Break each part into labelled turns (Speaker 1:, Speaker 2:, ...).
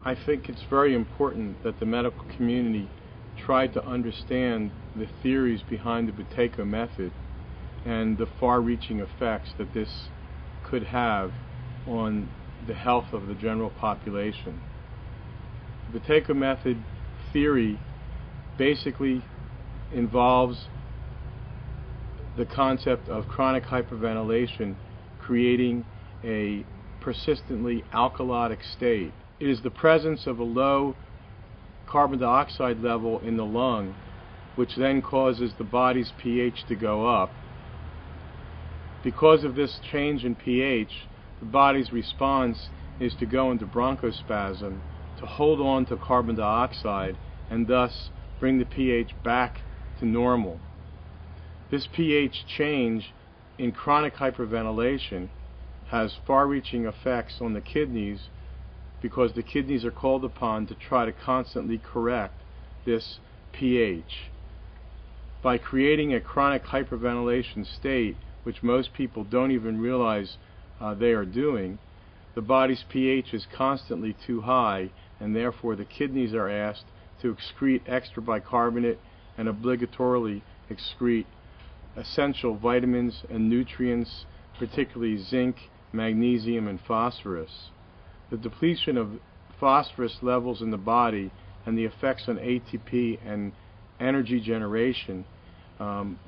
Speaker 1: I think it's very important that the medical community try to understand the theories behind the Buteyko method and the far-reaching effects that this could have on the health of the general population. The Buteyko method theory basically involves the concept of chronic hyperventilation creating a persistently alkalotic state. It is the presence of a low carbon dioxide level in the lung which then causes the body's pH to go up. Because of this change in pH, the body's response is to go into bronchospasm to hold on to carbon dioxide and thus bring the pH back to normal. This pH change in chronic hyperventilation has far-reaching effects on the kidneys because the kidneys are called upon to try to constantly correct this pH. By creating a chronic hyperventilation state, which most people don't even realize they are doing, the body's pH is constantly too high, and therefore the kidneys are asked to excrete extra bicarbonate and obligatorily excrete essential vitamins and nutrients, particularly zinc, magnesium, and phosphorus. The depletion of phosphorus levels in the body and the effects on ATP and energy generation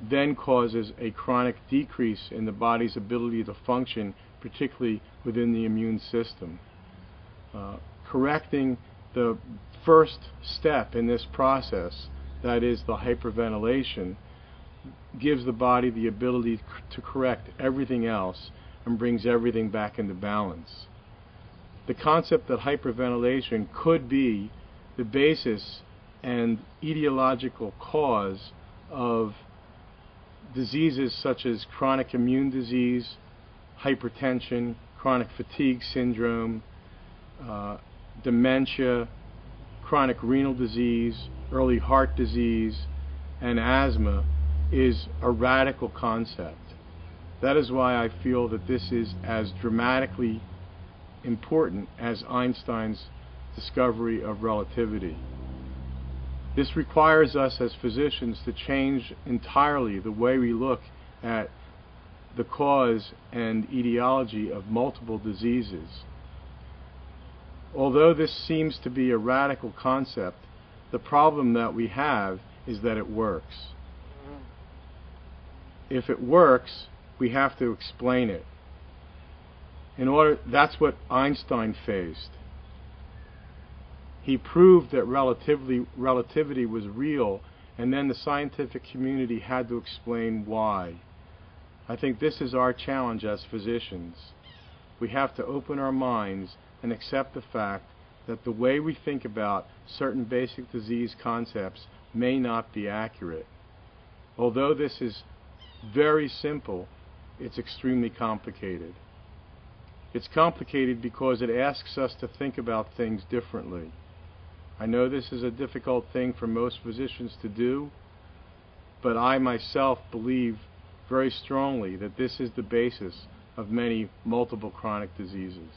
Speaker 1: then causes a chronic decrease in the body's ability to function, particularly within the immune system. Correcting the first step in this process, that is the hyperventilation, gives the body the ability to correct everything else and brings everything back into balance. The concept that hyperventilation could be the basis and etiological cause of diseases such as chronic immune disease, hypertension, chronic fatigue syndrome, dementia, chronic renal disease, early heart disease, and asthma is a radical concept. That is why I feel that this is as dramatically important as Einstein's discovery of relativity. This requires us as physicians to change entirely the way we look at the cause and etiology of multiple diseases. Although this seems to be a radical concept, the problem that we have is that it works. If it works, we have to explain it. That's what Einstein faced. He proved that relativity was real, and then the scientific community had to explain why. I think this is our challenge as physicians. We have to open our minds and accept the fact that the way we think about certain basic disease concepts may not be accurate. Although this is very simple, it's extremely complicated. It's complicated because it asks us to think about things differently. I know this is a difficult thing for most physicians to do, but I myself believe very strongly that this is the basis of many multiple chronic diseases.